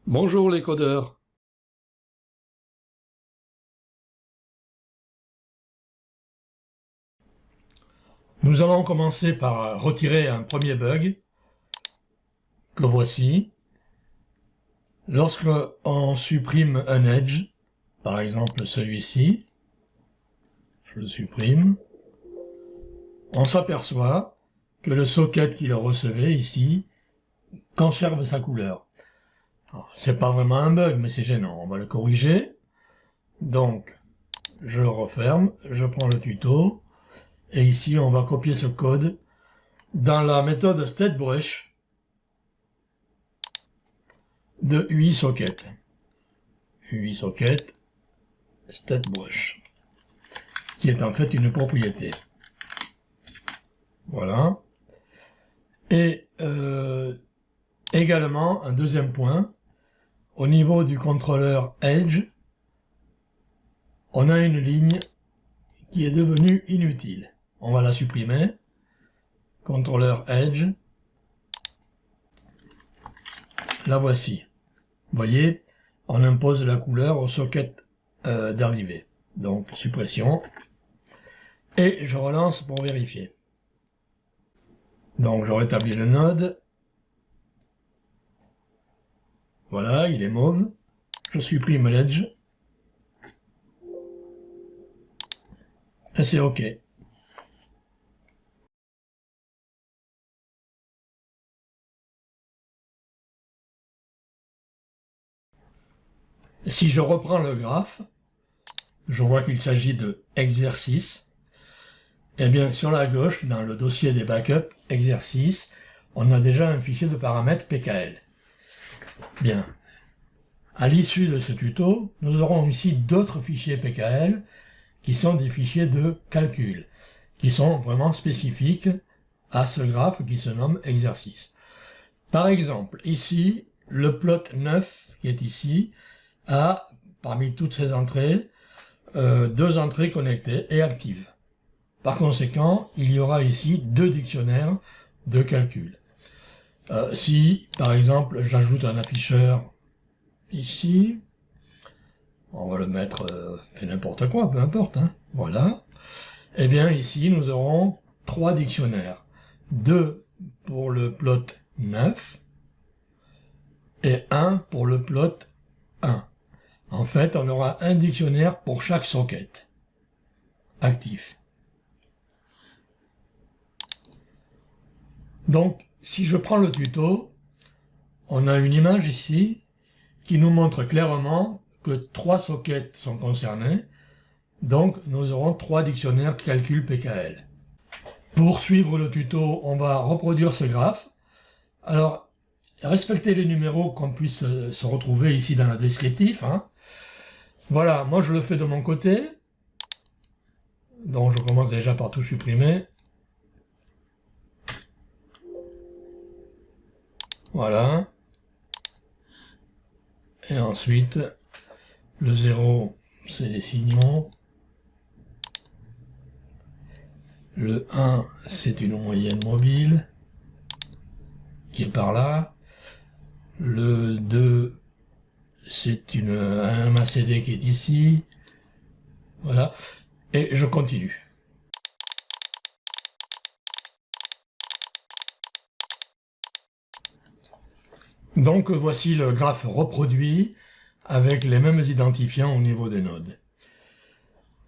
Bonjour les codeurs. Nous allons commencer par retirer un premier bug que voici. Lorsque on supprime un edge, par exemple celui-ci, je le supprime, on s'aperçoit que le socket qui le recevait ici conserve sa couleur. C'est pas vraiment un bug, mais c'est gênant. On va le corriger. Donc, je le referme, je prends le tuto, et ici on va copier ce code dans la méthode StateBrush de UI Socket. UI Socket StateBrush, qui est en fait une propriété. Voilà. Et également, un deuxième point, au niveau du contrôleur Edge, on a une ligne qui est devenue inutile. On va la supprimer. Contrôleur Edge. La voici. Vous voyez, on impose la couleur au socket d'arrivée. Donc, suppression. Et je relance pour vérifier. Donc, je rétablis le node. Voilà, il est mauve. Je supprime l'edge. Et c'est OK. Si je reprends le graphe, je vois qu'il s'agit de exercice. Eh bien, sur la gauche, dans le dossier des backups, exercice, on a déjà un fichier de paramètres PKL. Bien. À l'issue de ce tuto, nous aurons ici d'autres fichiers PKL qui sont des fichiers de calcul, qui sont vraiment spécifiques à ce graphe qui se nomme exercice. Par exemple, ici, le plot 9, qui est ici, a, parmi toutes ces entrées, deux entrées connectées et actives. Par conséquent, il y aura ici deux dictionnaires de calcul. Si, par exemple, j'ajoute un afficheur ici, on va le mettre, fait n'importe quoi, peu importe, hein, voilà. Eh bien, ici, nous aurons trois dictionnaires. Deux pour le plot 9 et un pour le plot 1. En fait, on aura un dictionnaire pour chaque socket actif. Donc, si je prends le tuto, on a une image ici qui nous montre clairement que trois sockets sont concernés. Donc, nous aurons trois dictionnaires calcul PKL. Pour suivre le tuto, on va reproduire ce graphe. Alors, respectez les numéros qu'on puisse se retrouver ici dans le descriptif, hein. Voilà, moi je le fais de mon côté. Donc, je commence déjà par tout supprimer. Voilà. Et ensuite, le 0, c'est les signaux. Le 1, c'est une moyenne mobile, qui est par là. Le 2, c'est un MACD qui est ici. Voilà. Et je continue. Donc voici le graphe reproduit avec les mêmes identifiants au niveau des nodes.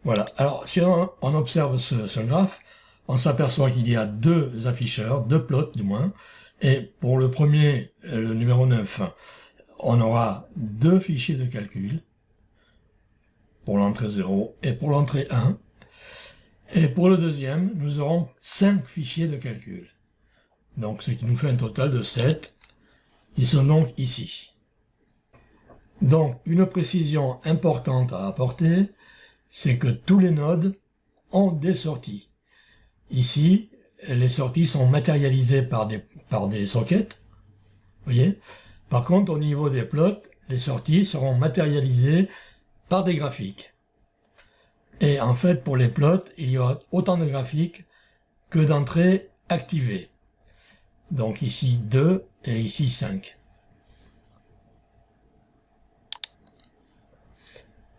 Voilà. Alors si on observe ce graphe, on s'aperçoit qu'il y a deux afficheurs, deux plots du moins, et pour le premier, le numéro 9, on aura deux fichiers de calcul, pour l'entrée 0 et pour l'entrée 1, et pour le deuxième, nous aurons 5 fichiers de calcul. Donc ce qui nous fait un total de 7, qui sont donc ici. Donc une précision importante à apporter, c'est que tous les nodes ont des sorties. Ici, les sorties sont matérialisées par des sockets. Voyez. Par contre, au niveau des plots, les sorties seront matérialisées par des graphiques. Et en fait, pour les plots, il y aura autant de graphiques que d'entrées activées. Donc ici 2 et ici 5.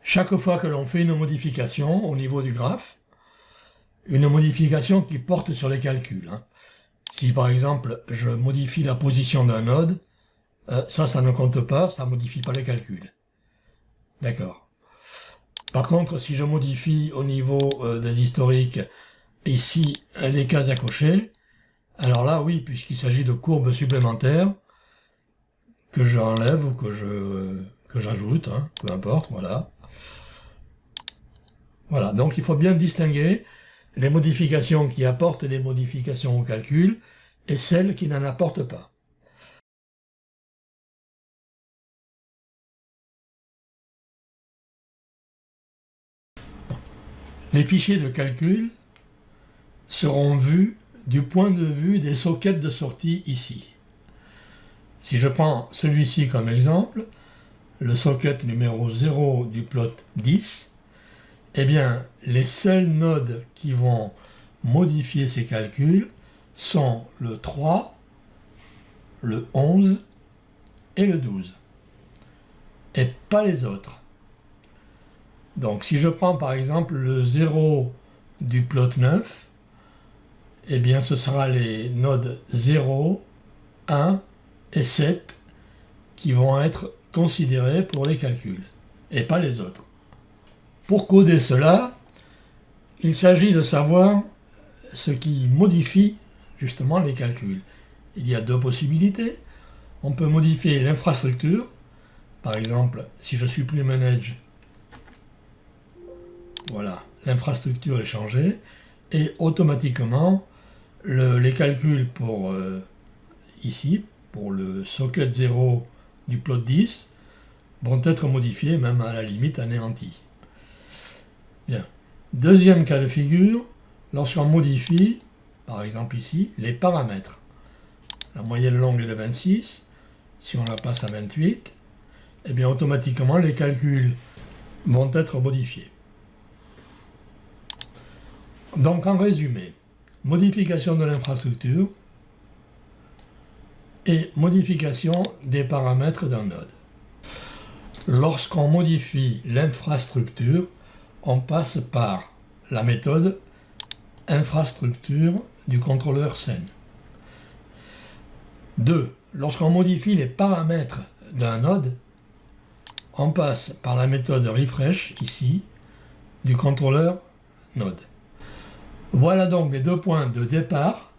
Chaque fois que l'on fait une modification au niveau du graphe, une modification qui porte sur les calculs, hein. Si par exemple je modifie la position d'un node, ça ne compte pas, ça ne modifie pas les calculs. D'accord. Par contre, si je modifie au niveau des historiques, ici, les cases à cocher, alors là, oui, puisqu'il s'agit de courbes supplémentaires, que j'enlève ou que j'ajoute, hein, peu importe, voilà. Voilà, donc il faut bien distinguer les modifications qui apportent des modifications au calcul et celles qui n'en apportent pas. Les fichiers de calcul seront vus du point de vue des sockets de sortie ici. Si je prends celui-ci comme exemple, le socket numéro 0 du plot 10, eh bien, les seuls nodes qui vont modifier ces calculs sont le 3, le 11 et le 12, et pas les autres. Donc, si je prends par exemple le 0 du plot 9, eh bien, ce sera les nodes 0, 1 et 7 qui vont être considérés pour les calculs, et pas les autres. Pour coder cela, il s'agit de savoir ce qui modifie justement les calculs. Il y a deux possibilités. On peut modifier l'infrastructure. Par exemple, si je supprime un edge, voilà, l'infrastructure est changée. Et automatiquement, les calculs pour ici, pour le socket 0 du plot 10, vont être modifiés, même à la limite anéantis. Bien. Deuxième cas de figure, lorsqu'on modifie, par exemple ici, les paramètres. La moyenne longue est de 26, si on la passe à 28, eh bien automatiquement les calculs vont être modifiés. Donc en résumé, modification de l'infrastructure et modification des paramètres d'un node. Lorsqu'on modifie l'infrastructure, on passe par la méthode infrastructure du contrôleur scène. 2. Lorsqu'on modifie les paramètres d'un node, on passe par la méthode refresh, ici, du contrôleur node. Voilà donc les deux points de départ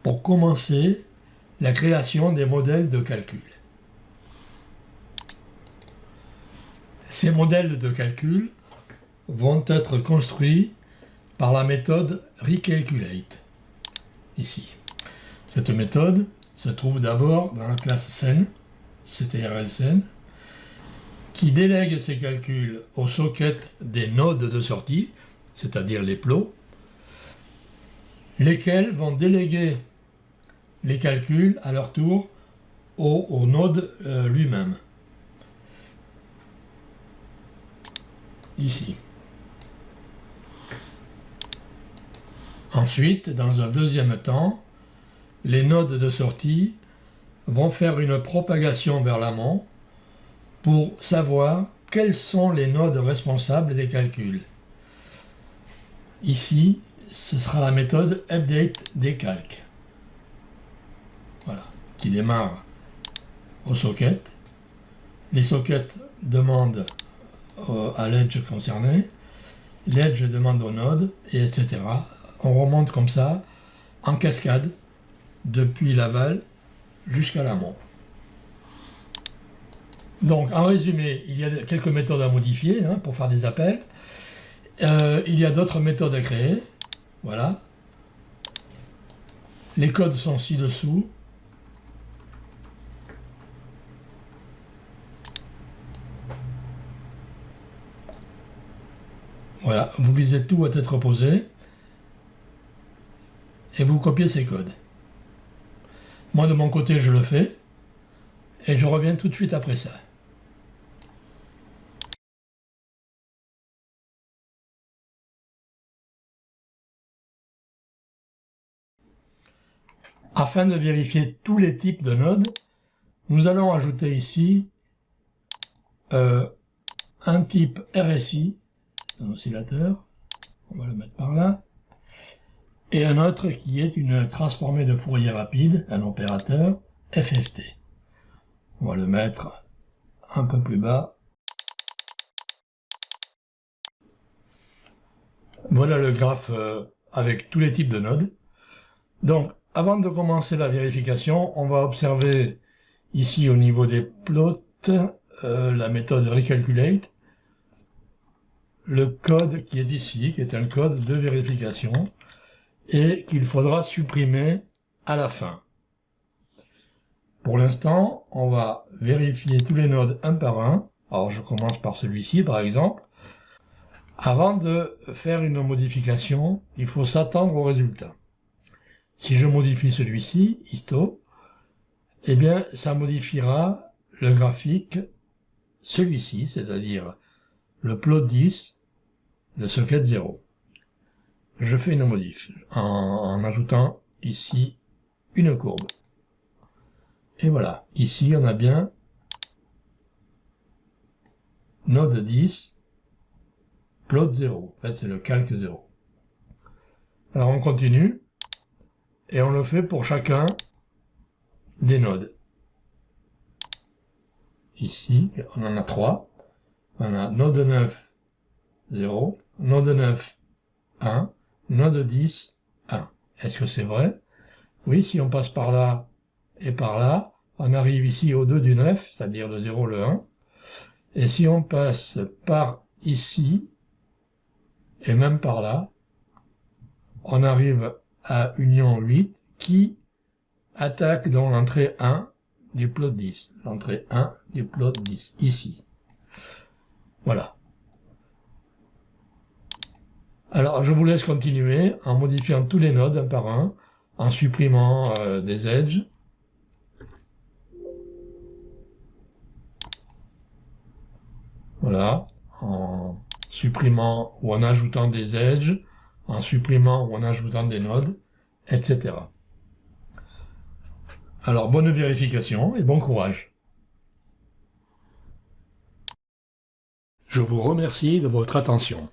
pour commencer la création des modèles de calcul. Ces modèles de calcul vont être construits par la méthode recalculate, ici. Cette méthode se trouve d'abord dans la classe scène, CTRL scène, qui délègue ces calculs au socket des nodes de sortie, c'est-à-dire les plots, lesquels vont déléguer les calculs à leur tour au node lui-même. Ici. Ensuite, dans un deuxième temps, les nodes de sortie vont faire une propagation vers l'amont pour savoir quels sont les nodes responsables des calculs. Ici, ce sera la méthode update des calques. Voilà, qui démarre au socket. Les sockets demandent à l'edge concerné, l'edge demande au node, et etc. On remonte comme ça, en cascade, depuis l'aval jusqu'à l'amont. Donc, en résumé, il y a quelques méthodes à modifier hein, pour faire des appels. Il y a d'autres méthodes à créer. Voilà. Les codes sont ci-dessous. Voilà, vous lisez tout à tête reposée et vous copiez ces codes. Moi, de mon côté, je le fais et je reviens tout de suite après ça. Afin de vérifier tous les types de nodes, nous allons ajouter ici un type RSI, un oscillateur, on va le mettre par là, et un autre qui est une transformée de Fourier rapide, un opérateur FFT. On va le mettre un peu plus bas. Voilà le graphe avec tous les types de nodes. Donc, avant de commencer la vérification, on va observer ici au niveau des plots la méthode recalculate, le code qui est ici, qui est un code de vérification, et qu'il faudra supprimer à la fin. Pour l'instant, on va vérifier tous les nodes un par un. Alors je commence par celui-ci par exemple. Avant de faire une modification, il faut s'attendre au résultat. Si je modifie celui-ci, histo, eh bien ça modifiera le graphique, celui-ci, c'est-à-dire le plot 10, le socket 0. Je fais une modif en ajoutant ici une courbe. Et voilà, ici on a bien node 10, plot 0. En fait, c'est le calque 0. Alors on continue, et on le fait pour chacun des nodes. Ici, on en a 3. On a node 9, 0, node 9, 1, node 10, 1. Est-ce que c'est vrai? Oui, si on passe par là et par là, on arrive ici au 2 du 9, c'est-à-dire le 0, le 1. Et si on passe par ici, et même par là, on arrive à union 8, qui attaque donc l'entrée 1 du plot 10. L'entrée 1 du plot 10, ici. Voilà. Alors, je vous laisse continuer en modifiant tous les nodes un par un, en supprimant des edges. Voilà, en supprimant ou en ajoutant des edges, en supprimant ou en ajoutant des nodes, etc. Alors, bonne vérification et bon courage. Je vous remercie de votre attention.